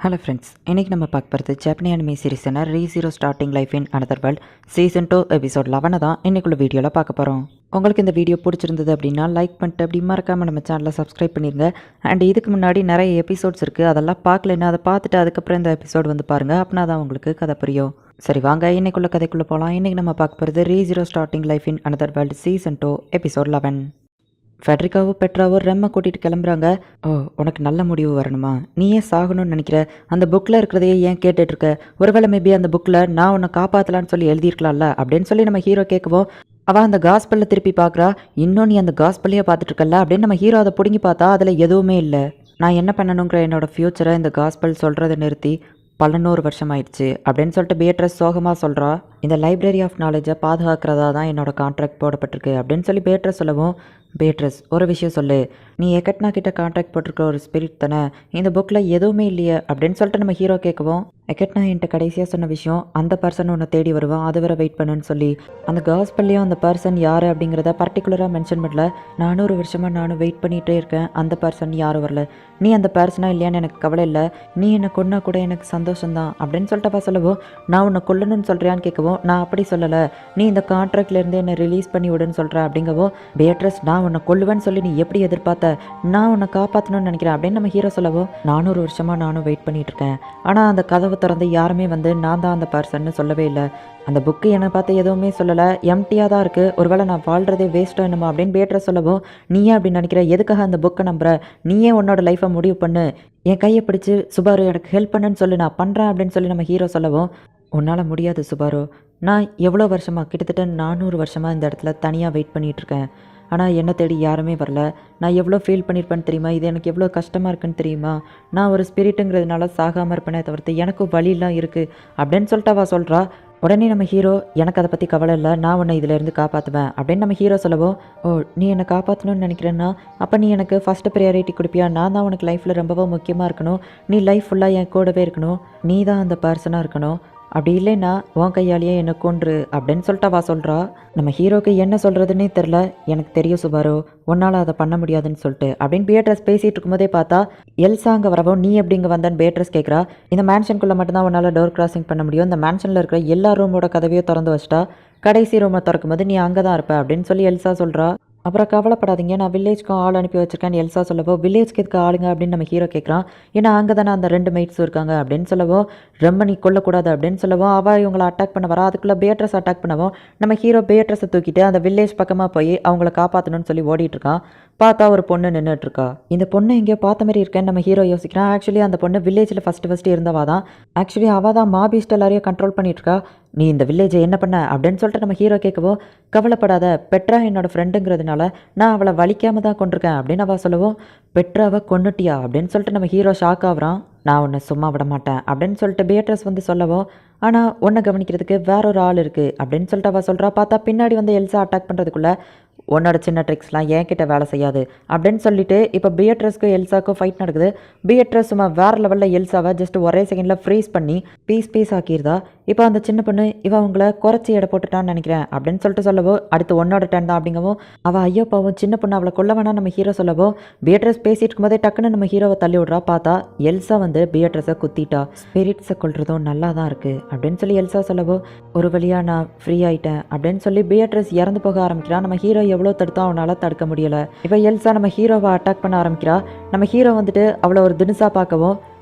Hello friends, இன்றைக்கி நம்ம பார்க்க போகிறது ஜாப்பனி அனிமே சீரிஸான ரீ0 starting life in another world season 2 episode 11 தான் இன்றைக்குள்ள வீடியோவில் பார்க்க போகிறோம். உங்களுக்கு இந்த வீடியோ பிடிச்சிருந்தது அப்படின்னா லைக் பண்ணிட்டு அப்படி மறக்காமல் நம்ம சேனலை சப்ஸ்கிரைப் பண்ணிடுங்க. அண்ட் இதுக்கு முன்னாடி நிறைய எபிசோட்ஸ் இருக்குது, அதெல்லாம் பார்க்கலன்னா அதை பார்த்துட்டு அதுக்கப்புறம் இந்த எபிசோட் வந்து பாருங்கள். அப்படின்னா தான் உங்களுக்கு கதை புரியும். சரி வாங்க இன்னைக்குள்ள கதைக்குள்ளே போகலாம். இன்றைக்கி நம்ம பார்க்க போகிறது ரீ0 starting life in another world season 2 episode 11. ஃபெட்ரிகாவும் பெட்ராவும் ரெம்மை கூட்டிகிட்டு கிளம்புறாங்க. ஓ, உனக்கு நல்ல முடிவு வரணுமா? நீ ஏன் சாகணும்னு நினைக்கிற? அந்த புக்கில் இருக்கிறதையே ஏன் கேட்டுட்ருக்க? ஒருவேளை மேபி அந்த புக்கில் நான் உன்னை காப்பாற்றலான்னு சொல்லி எழுதியிருக்கலாம்ல அப்படின்னு சொல்லி நம்ம ஹீரோ கேட்கவும், அவள் அந்த காஸ்பலில் திருப்பி பார்க்குறா. இன்னும் நீ அந்த காஸ்பல்லையே பார்த்துட்ருக்கல அப்படின்னு நம்ம ஹீரோ அதை பிடுங்கி பார்த்தா அதில் எதுவுமே இல்லை. நான் என்ன பண்ணணுங்கிற என்னோடய ஃப்யூச்சரை இந்த காஸ்பல் சொல்கிறத நிறுத்தி 11 வருஷம் ஆயிடுச்சு அப்படின்னு சொல்லிட்டு பேட்ரஸ் சோகமாக சொல்கிறா. இந்த லைப்ரரி ஆஃப் நாலேஜை பாதுகாக்கிறதா தான் என்னோட கான்ட்ராக்ட் போடப்பட்டிருக்கு அப்படின்னு சொல்லி பேட்ரஸ் சொல்லவும், பேட்ரஸ் ஒரு விஷயம் சொல்லு, நீ எக்கட்னா கிட்ட கான்ட்ராக்ட் போட்டிருக்க ஒரு ஸ்பிரிட் தானே, இந்த புக்கில் எதுவுமே இல்லையே அப்படின்னு சொல்லிட்டு நம்ம ஹீரோ கேட்கவும், எக்கட்னா என்கிட்ட கடைசியாக சொன்ன விஷயம் அந்த பர்சன் உன்னை தேடி வருவான், அது வரை வெயிட் பண்ணுன்னு சொல்லி. அந்த காஸ்பல்லையும் அந்த பர்சன் யார் அப்படிங்கிறத பர்டிகுலராக மென்ஷன் பண்ணல. 400 வருஷமாக நானும் வெயிட் பண்ணிகிட்டே இருக்கேன், அந்த பர்சன் யாரும் வரல. நீ அந்த பர்சனாக இல்லையான்னு எனக்கு கவலை இல்லை, நீ என்னை கொன்னா கூட எனக்கு சந்தோஷம்தான் அப்படின்னு சொல்லிட்டு சொல்லவும், நான் உன்னை கொல்லணும்னு சொல்கிறியான்னு கேட்கவும், நான் அப்படி சொல்லலை, நீ இந்த கான்ட்ராக்ட்லேருந்து என்னை ரிலீஸ் பண்ணி விடுன்னு சொல்கிறேன் அப்படிங்கவும், பேட்ரஸ் நான் உன்னை கொல்லுவேன்னு சொல்லி நீ எப்படி எதிர்பார்த்த? நான் உன்னை காப்பாற்றணும்னு நினைக்கிறேன் அப்படின்னு நம்ம ஹீரோ சொல்லவும், 400 வருஷமாக நானும் வெயிட் பண்ணிட்டு இருக்கேன், ஆனால் அந்த கதவை திறந்து யாருமே வந்து நான் தான் அந்த பர்சன்னு சொல்லவே இல்லை. அந்த புக்கு என்னை பார்த்து எதுவுமே சொல்லலை, எம்டியாக தான் இருக்குது, ஒருவேளை நான் வாழ்கிறதே வேஸ்ட்டோ என்னமோ அப்படின்னு பேட்ரஸ் சொல்லவும், நீயே அப்படின்னு நினைக்கிற, எதுக்காக அந்த புக்கை நம்புற? நீயே உன்னோட லைஃப்பை முடிவு பண்ணு, என் கையை பிடிச்சி சுபாரு எனக்கு ஹெல்ப் பண்ணுன்னு சொல்லி நான் பண்ணுறேன் அப்படின்னு சொல்லி நம்ம ஹீரோ சொல்லவும், உன்னால் முடியாது சுபாரு, நான் எவ்வளோ வருஷமாக கிட்டத்தட்ட 400 வருஷமாக இந்த இடத்துல தனியாக வெயிட் பண்ணிகிட்ருக்கேன், ஆனால் என்னை தேடி யாருமே வரல. நான் எவ்வளோ ஃபீல் பண்ணியிருப்பேன்னு தெரியுமா? இது எனக்கு எவ்வளோ கஷ்டமாக இருக்குன்னு தெரியுமா? நான் ஒரு ஸ்பிரிட்டுங்கிறதுனால சாகாமல் இருப்பேனே தவிர்த்து எனக்கும் வழியெல்லாம் இருக்குது அப்படின்னு சொல்லிட்டு அவள் சொல்கிறா. உடனே நம்ம ஹீரோ, எனக்கு அதை பற்றி கவலை இல்லை, நான் உன்னை இதிலேருந்து காப்பாற்றுவேன் அப்படின்னு நம்ம ஹீரோ சொல்லவும், ஓ நீ என்னை காப்பாற்றணும்னு நினைக்கிறேன்னா அப்போ நீ எனக்கு ஃபஸ்ட்டு ப்ரையாரிட்டி கொடுப்பியா? நான் தான் உனக்கு லைஃப்பில் ரொம்பவும் முக்கியமாக இருக்கணும், நீ லைஃப் ஃபுல்லாக என் கூடவே இருக்கணும், நீ தான் அந்த பர்சனாக இருக்கணும், அப்படி இல்லைன்னா உன் கையாலேயே என்னை கொன்று அப்படின்னு சொல்லிட்டு அவள் சொல்கிறா. நம்ம ஹீரோக்கு என்ன சொல்கிறதுனே தெரில. எனக்கு தெரியும் சுபாரு, உன்னால் அதை பண்ண முடியாதுன்னு சொல்லிட்டு அப்படின்னு பேட்ரஸ் பேசிகிட்டு இருக்கும்போதே பார்த்தா எல்சா அங்கே வரவும், நீ எப்படிங்க வந்தேன்னு பேட்ரஸ் கேட்குறா. இந்த மேன்ஷனுக்குள்ளே மட்டும்தான் உன்னால் டோர் கிராசிங் பண்ண முடியும், இந்த மேன்ஷனில் இருக்கிற எல்லா ரூமோட கதவையும் திறந்து வச்சிட்டா, கடைசி ரூமை திறக்கும் போது நீ அங்கே தான் இருப்ப அப்படின்னு சொல்லி எல்சா சொல்கிறா. அப்புறம் கவலைப்படாதீங்க, நான் வில்லேஜ்க்கும் ஆள் அனுப்பி வச்சிருக்கேன்னு எல்சா சொல்லவோ, வில்லேஜ்க்கு எதுக்கு ஆளுங்க அப்படின்னு நம்ம ஹீரோ கேட்குறான். ஏன்னா அங்கே தானே அந்த 2 மெய்ட்ஸும் இருக்காங்க அப்படின்னு சொல்லவோ, ரொம்ப நீ கொல்லக்கூடாது அப்படின்னு சொல்லவோ, அவள் இவங்களை அட்டாக் பண்ண வரா. அதுக்குள்ளே பேட்ரஸ் அட்டாக் பண்ணவும் நம்ம ஹீரோ பேட்ரஸை தூக்கிட்டு அந்த வில்லேஜ் பக்கமாக போய் அவங்கள காப்பாற்றணும்னு சொல்லி ஓடிட்டு இருக்கான். பார்த்தா ஒரு பொண்ணு நின்றுட்டுருக்கா. இந்த பொண்ணு எங்கேயோ பார்த்த மாதிரி இருக்கேன்னு நம்ம ஹீரோ யோசிக்கிறான். ஆக்சுவலி அந்த பொண்ணு வில்லேஜில் ஃபஸ்ட்டு இருந்தவா தான். ஆக்சுவலி அவள் தான் மாபீஸ்ட் எல்லாரையும் கண்ட்ரோல் பண்ணிட்டுருக்கா. நீ இந்த வில்லேஜை என்ன பண்ண அப்படின்னு சொல்லிட்டு நம்ம ஹீரோ கேட்கவோ, கவலைப்படாத, பெட்ரா என்னோடய ஃப்ரெண்டுங்கிறதுனால நான் அவளை வலிக்காம தான் கொண்டிருக்கேன் அப்படின்னு அவள் சொல்லவும், பெட்ராவை கொன்னுட்டியா அப்படின்னு சொல்லிட்டு நம்ம ஹீரோ ஷாக் ஆகுறான். நான் உன்னை சும்மா விட மாட்டேன் அப்படின்னு சொல்லிட்டு பேட்ரஸ் வந்து சொல்லவும், ஆனால் உன்னை கவனிக்கிறதுக்கு வேற ஒரு ஆள் இருக்குது அப்படின்னு சொல்லிட்டு அவள் சொல்கிறா. பார்த்தா பின்னாடி வந்து எல்சா அட்டாக் பண்ணுறதுக்குள்ளே, உன்னோட சின்ன ட்ரிக்ஸ்லாம் என்கிட்ட வேலை செய்யாது அப்படின்னு சொல்லிட்டு இப்போ பியட்ரஸ்க்கும் எல்சாக்கும் ஃபைட் நடக்குது. பியட்ரஸ் சும்மா வேறு லெவலில் எல்சாவை ஜஸ்ட் ஒரே செகண்டில் ஃப்ரீஸ் பண்ணி பீஸ் ஆக்கியிருந்தா. இப்போ அந்த சின்ன பொண்ணு, இவன் அவங்கள குறைச்சி எடை போட்டுட்டான்னு நினைக்கிறேன் அப்படின்னு சொல்லிட்டு சொல்லவோ, அடுத்து உன்னோட டர்ன் தான் அப்படிங்கவும், அவள் ஐயோ பாவம் சின்ன பொண்ணு அவளை கொல்ல வேணாம் நம்ம ஹீரோ சொல்லவோ, பியட்ரஸ் பேசிட்டு இருக்கும்போதே டக்குன்னு நம்ம ஹீரோவை தள்ளி விட்றா. பார்த்தா எல்சா வந்து பியட்ரஸை குத்திட்டா. ஸ்பிரிட்ஸை கொள்றதும் நல்லா தான் இருக்குது அப்படின்னு சொல்லி எல்சா சொல்லவோ, ஒரு வழியாக நான் ஃப்ரீ ஆகிட்டேன் அப்படின்னு சொல்லி பியட்ரஸ் இறந்து போக ஆரம்பிக்கிறான். நம்ம ஹீரோ எவ்வளோ தடுத்தோம் அவனால் தடுக்க முடியலை. இப்போ எல்சா நம்ம ஹீரோவை அட்டாக் பண்ண ஆரம்பிக்கிறா. நம்ம ஹீரோ வந்துட்டு அவளை ஒரு தினுசா பார்க்கவும்,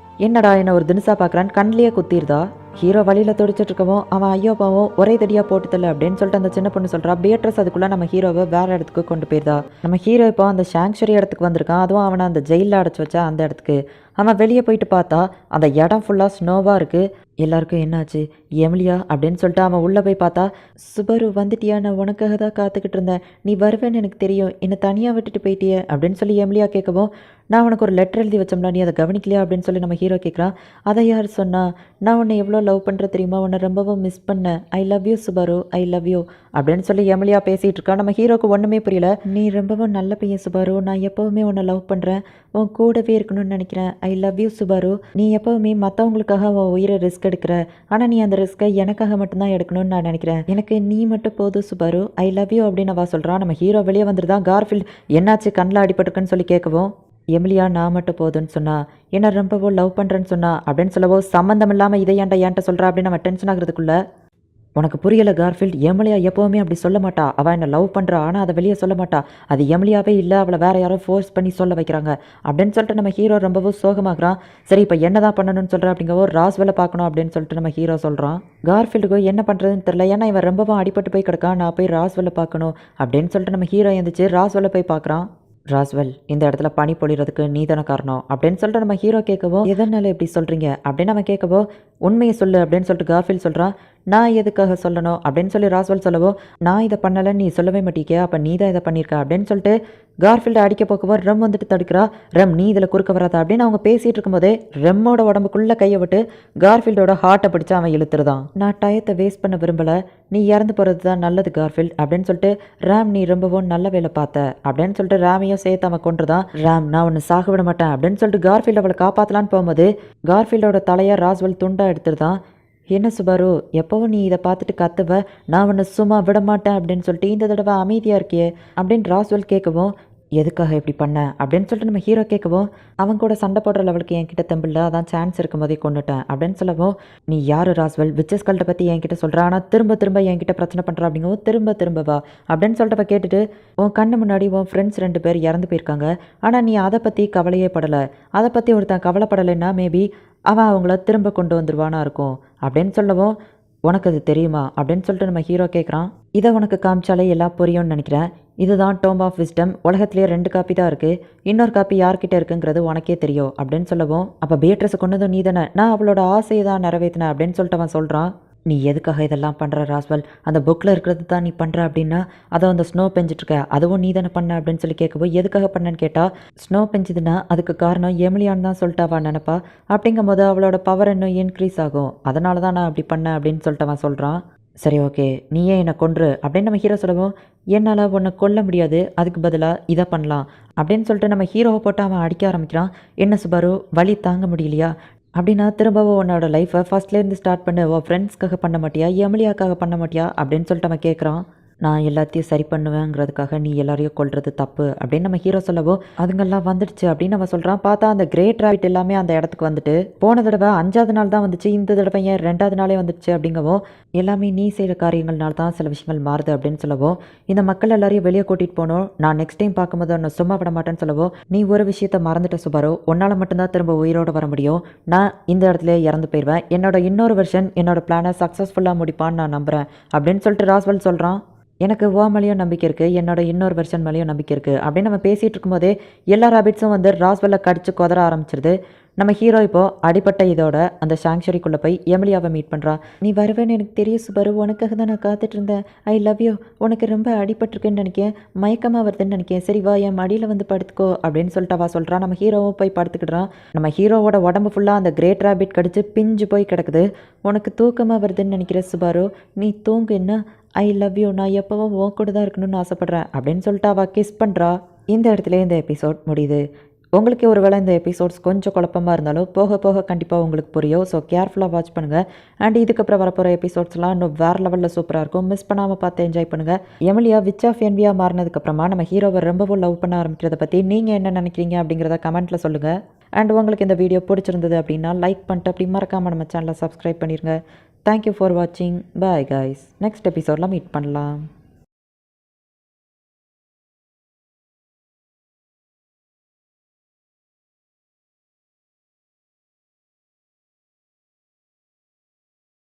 என்னடா என்ன ஒரு தினுசா பார்க்குறான்னு கண்ணிலேயே குத்திருதா. ஹீரோ வழியில் துடிச்சிட்டு இருக்கவும் அவன் ஐயோ பாவம் ஒரே தடியாக போட்டுத்தல அப்படின்னு சொல்லிட்டு அந்த சின்ன பொண்ணு சொல்கிறா. பேட்ரஸ் அதுக்குள்ளே நம்ம ஹீரோவை வேறு இடத்துக்கு கொண்டு போயிருந்தா. நம்ம ஹீரோ இப்போ அந்த சாங்சுரி இடத்துக்கு வந்திருக்கான். அதுவும் அவனை அந்த ஜெயிலில் அடைச்சி வச்சா அந்த இடத்துக்கு. அவன் வெளியே போயிட்டு பார்த்தா அந்த இடம் ஃபுல்லாக ஸ்னோவாக இருக்குது. எல்லாருக்கும் என்னாச்சு எமிலியா அப்படின்னு சொல்லிட்டு அவன் உள்ளே போய் பார்த்தா, சுபரு வந்துட்டியா, நான் உனக்காக தான் காத்துக்கிட்டு இருந்தேன், நீ வருவேன்னு எனக்கு தெரியும், என்னை தனியாக விட்டுட்டு போயிட்டியே அப்படின்னு சொல்லி எமிலியா கேட்கவும், நான் உனக்கு ஒரு லெட்டர் எழுதி வச்சோம்னா நீ அதை கவனிக்கலையா அப்படின்னு சொல்லி நம்ம ஹீரோ கேட்குறான். அதை யார் சொன்னா? நான் உன்னை எவ்வளோ லவ் பண்ணுற தெரியுமா, உன்னை ரொம்பவும் மிஸ் பண்ணேன், I love you Subaru, I love you அப்படின்னு சொல்லி எமிலியா பேசிகிட்டு இருக்கா. நம்ம ஹீரோக்கு ஒன்றுமே புரியல. நீ ரொம்பவும் நல்ல பையன் சுபாரு, நான் எப்போவுமே உன்னை லவ் பண்ணுறேன், உன் கூடவே இருக்கணும்னு நினைக்கிறேன், ஐ லவ் யூ சுபாரு, நீ எப்போவுமே மற்றவங்களுக்காக உன் உயிரை ரிஸ்க் எடுக்கிற, ஆனால் நீ அந்த ரிஸ்க்கை எனக்காக மட்டும்தான் எடுக்கணும்னு நான் நினைக்கிறேன், எனக்கு நீ மட்டும் போதும் சுபாரு, ஐ லவ் யூ அப்படின்னு அவள் சொல்கிறான். நம்ம ஹீரோ வெளியே வந்துருதான். கார்ஃபீல்ட் என்னாச்சு கண்ணில் அடிபட்டுருக்குன்னு சொல்லி கேட்கவும், எமிலியா நான் மட்டும் போதுன்னு சொன்னா, என்ன ரொம்பவோ லவ் பண்ணுறேன்னு சொன்னா அப்படின்னு சொல்லவோ, சம்மந்தம் இல்லாமல் இதை ஏன்ட்ட சொல்கிறா அப்படின்னு நம்ம டென்ஷன் ஆகுறதுக்குள்ள, உனக்கு புரியலை கார்ஃபீல்ட், எமிலியா எப்போவுமே அப்படி சொல்ல மாட்டா. அவள் என்னை லவ் பண்ணுறா, ஆனால் அதை வெளியே சொல்ல மாட்டா. அது எமிலியாவே இல்லை, அவளை வேற யாரோ ஃபோர்ஸ் பண்ணி சொல்ல வைக்கிறாங்க அப்படின்னு சொல்லிட்டு நம்ம ஹீரோ ரொம்பவும் சோகமாகறான். சரி இப்போ என்ன தான் பண்ணணும்னு சொல்கிறேன் அப்படிங்கவோ, ராஸ்வெல்லை பார்க்கணும் அப்படின்னு சொல்லிட்டு நம்ம ஹீரோ சொல்கிறான். கார்ஃபீல்டுக்கு என்ன பண்ணுறதுன்னு தெரியல, ஏன்னா இவன் ரொம்பவும் அடிபட்டு போய் கிடக்கான். நான் போய் ராஸ்வெல்லை பார்க்கணும் அப்படின்னு சொல்லிட்டு நம்ம ஹீரோ எழுந்திரிச்சு ராஸ்வெல்லை போய் பார்க்குறான். ராஸ்வெல், இந்த இடத்துல பனி பொழிறதுக்கு நீ தானே காரணம் அப்படின்னு சொல்லிட்டு நம்ம ஹீரோ கேட்கவோ, எதனால இப்படி சொல்கிறீங்க அப்படின்னு நம்ம கேட்கவோ, உண்மையை சொல்லு அப்படின்னு சொல்லிட்டு கார்ஃபீல்ட் சொல்கிறான். நான் எதுக்காக சொல்லணும் அப்படின்னு சொல்லி ராஸ்வெல் சொல்லவோ, நான் இதை பண்ணலைன்னு நீ சொல்லவே மாட்டீங்க, அப்போ நீ தான் இதை பண்ணியிருக்க அப்படின்னு சொல்லிட்டு கார்ஃபீல்டை அடிக்க போக்கவோ, ரெம் வந்துட்டு தடுக்கிறா. ரெம், நீ இதில் குறுக்க வராதா அப்படின்னு அவங்க பேசிகிட்டு இருக்கும்போதே ரெம்மோட உடம்புக்குள்ளே கையை விட்டு கார்ஃபீல்டோட ஹார்ட்டை பிடிச்சி அவன் இழுத்துருதான். நான் டயத்தை வேஸ்ட் பண்ண விரும்பலை, நீ இறந்து போகிறது தான் நல்லது கார்ஃபீல்ட் அப்படின்னு சொல்லிட்டு, ரேம் நீ ரொம்பவும் நல்ல வேலை பார்த்த அப்படின்னு சொல்லிட்டு ரேமையும் சேர்த்து அவன் கொண்டுதான். ரேம், நான் ஒன்று சாக விட மாட்டேன் அப்படின்னு சொல்லிட்டு கார்ஃபீல்ட் அவளை காப்பாற்றலான்னு போகும்போது கார்ஃபீல்டோட தலையை ராஸ்வெல் துண்டா எடுத்துருதான். என்ன சுபாரு, எப்போவும் நீ இதை பார்த்துட்டு கத்துவ, நான் உன்னை சும்மா விட மாட்டேன் அப்படின்னு சொல்லிட்டு இந்த தடவை அமைதியாக இருக்கியே அப்படின்னு ராஸ்வெல் கேட்கவும், எதுக்காக இப்படி பண்ண அப்படின்னு சொல்லிட்டு நம்ம ஹீரோ கேட்கவும், அவன் கூட சண்டை போடுற லெவலுக்கு என்கிட்ட தெம்பில்ல, அதான் சான்ஸ் இருக்கும் போதே கொண்டுட்டேன் அப்படின்னு சொல்லவும், நீ யார் ராஸ்வெல், விச்சஸ்கல்ட்டை பற்றி என்கிட்ட சொல்கிற, ஆனால் திரும்ப என்கிட்ட பிரச்சனை பண்ணுற அப்படிங்கவும், திரும்ப வா அப்படின்னு சொல்லிட்டு கேட்டுட்டு, உன் கண்ணு முன்னாடி உன் ஃப்ரெண்ட்ஸ் 2 பேர் இறந்து போயிருக்காங்க, ஆனால் நீ அதை பற்றி கவலையே படலை, அதை பற்றி ஒருத்தன் கவலைப்படலைன்னா மேபி அவன் அவங்கள திரும்ப கொண்டு வந்துடுவானா இருக்கும் அப்படின்னு சொல்லவும், உனக்கு அது தெரியுமா அப்படின்னு சொல்லிட்டு நம்ம ஹீரோ கேட்குறான். இதை உனக்கு காமிச்சாலே எல்லாம் புரியும்னு நினைக்கிறேன். இதுதான் டோம் ஆஃப் விஸ்டம், உலகத்திலேயே 2 காப்பி தான் இருக்குது, இன்னொரு காப்பி யார்கிட்ட இருக்குங்கிறது உனக்கே தெரியும் அப்படின்னு சொல்லவும், அப்போ பீட்ரஸை கொண்டதும் நீ தானே, நான் அவளோட ஆசையை தான் நிறைவேற்றினேன் அப்படின்னு சொல்லிட்டு அவன் சொல்கிறான். நீ எதுக்காக இதெல்லாம் பண்ணுற ராஸ்வெல், அந்த புக்கில் இருக்கிறது தான் நீ பண்ணுற அப்படின்னா, அதை அந்த ஸ்னோ பெஞ்சிட்ருக்க அதுவும் நீ தானே பண்ண அப்படின்னு சொல்லி கேட்கவோ, எதுக்காக பண்ணேன்னு கேட்டால், ஸ்னோ பெஞ்சுதுன்னா அதுக்கு காரணம் எமிலியான்னு தான் சொல்லிட்டு அவன் நினைப்பா, அப்படிங்கும் போது அவளோட பவர் இன்னும் இன்க்ரீஸ் ஆகும், அதனால தான் நான் அப்படி பண்ணேன் அப்படின்னு சொல்லிட்டு அவன் சொல்கிறான். சரி ஓகே, நீயே என்னை கொன்று அப்படின்னு நம்ம ஹீரோ சொல்லவும், என்னால் உன்னை கொல்ல முடியாது, அதுக்கு பதிலாக இதை பண்ணலாம் அப்படின்னு சொல்லிட்டு நம்ம ஹீரோவை போட்டு அவன் அடிக்க ஆரம்பிக்கிறான். என்ன சுபாரு, வலி தாங்க முடியலையா அப்படின்னா, திரும்பவும் உன்னோட லைஃப்பை ஃபஸ்ட்லேருந்து ஸ்டார்ட் பண்ண, உன் ஃப்ரெண்ட்ஸ்க்காக பண்ண மாட்டியா, எமிலியாக்காக பண்ண மாட்டியா அப்படின்னு சொல்லிட்டு அவன் கேட்குறான். நான் எல்லாத்தையும் சரி பண்ணுவேங்கிறதுக்காக நீ எல்லாரையும் கொல்றது தப்பு அப்படின்னு நம்ம ஹீரோ சொல்லவோ, அதுங்கெல்லாம் வந்துடுச்சு அப்படின்னு அவன் சொல்கிறான். பார்த்தா அந்த கிரேட் ராபிட் எல்லாமே அந்த இடத்துக்கு வந்துட்டு, போன தடவை 5வது நாள் தான் வந்துச்சு, இந்த தடவை ஏன் 2வது நாளே வந்துடுச்சு அப்படிங்கவும், எல்லாமே நீ செய்கிற காரியங்கள்னால தான் சில விஷயங்கள் மாறுது அப்படின்னு சொல்லவும், இந்த மக்கள் எல்லாரையும் வெளியே கூட்டிகிட்டு போகணும், நான் நெக்ஸ்ட் டைம் பார்க்கும்போது ஒன்று சும்மா விட மாட்டேன்னு சொல்லவும், நீ ஒரு விஷயத்தை மறந்துட்ட சுபாரோ, உன்னால் மட்டும்தான் திரும்ப உயிரோடு வர முடியும், நான் இந்த இடத்துல இறந்து போயிடுவேன், என்னோட இன்னொரு வெர்ஷன் என்னோட பிளானை சக்ஸஸ்ஃபுல்லாக முடிப்பான்னு நான் நம்புகிறேன் அப்படின்னு சொல்லிட்டு ராஸ்வெல் சொல்கிறான். எனக்கு ஓ மேலேயும் நம்பிக்கை இருக்குது, என்னோட இன்னொரு வெர்ஷன் மேலேயும் நம்பிக்கை இருக்குது அப்படின்னு நம்ம பேசிகிட்டு இருக்கும்போதே எல்லா ராபிட்ஸும் வந்து ராஸ்வெல்லை கடிச்சு கொதற ஆரம்பிச்சிருது. நம்ம ஹீரோ இப்போது அடிப்பட்ட இதோட அந்த சாங்சுரிக்குள்ளே போய் எமிலியாவை மீட் பண்ணுறா. நீ வருவேன்னு எனக்கு தெரியும் சுபாரு, உனக்காக தான் நான் காத்துட்டு இருந்தேன், ஐ லவ் யூ, உனக்கு ரொம்ப அடிபட்டிருக்குன்னு நினைக்கிறேன், மயக்கமாக வருதுன்னு நினைக்கிறேன், சரி வா என் மடியில் வந்து படுத்துக்கோ அப்படின்னு சொல்லிட்டு அவள் சொல்கிறான். நம்ம ஹீரோவும் போய் படுத்துக்கிடுறான். நம்ம ஹீரோவோட உடம்பு ஃபுல்லாக அந்த கிரேட் ராபிட் கடிச்சு பிஞ்சு போய் கிடக்குது. உனக்கு தூக்கமாக வருதுன்னு நினைக்கிறேன் சுபாரு, நீ தூங்கு, என்ன ஐ லவ் யூ, நான் எப்போவும் உன் கூட தான் இருக்கணும்னு ஆசைப்பட்றேன் அப்படின்னு சொல்லிட்டு அவள் கிஸ் பண்ணுறா. இந்த இடத்துல இந்த எபிசோட் முடியுது. உங்களுக்கு ஒரு வேளை இந்த எபிசோட்ஸ் கொஞ்சம் குழப்பமாக இருந்தாலும் போக போக கண்டிப்பாக உங்களுக்கு புரியும். ஸோ கேர்ஃபுல்லாக வாட்ச் பண்ணுங்கள். அண்ட் இதுக்கப்புறம் வரப்போகிற எபிசோட்ஸ்லாம் இன்னும் வேறு லெவலில் சூப்பராக இருக்கும். மிஸ் பண்ணாமல் பார்த்து என்ஜாய் பண்ணுங்கள். எமிலியா விச் ஆஃப் என்வியா மாறினதுக்கப்புறமா நம்ம ஹீரோவை ரொம்பவும் லவ் பண்ண ஆரம்பிக்கிறத பற்றி நீங்கள் என்ன நினைக்கிறீங்க அப்படிங்கிறத கமெண்ட்டில் சொல்லுங்கள். அண்ட் உங்களுக்கு இந்த வீடியோ பிடிச்சிருந்தது அப்படின்னா லைக் பண்ணிட்டு அப்படி மறக்காமல் நம்ம சேனலை சப்ஸ்கிரைப் பண்ணிடுங்க. தேங்க்யூ ஃபார் வாட்சிங். Bye guys. நெக்ஸ்ட் எபிசோடில் மீட் பண்ணலாம்.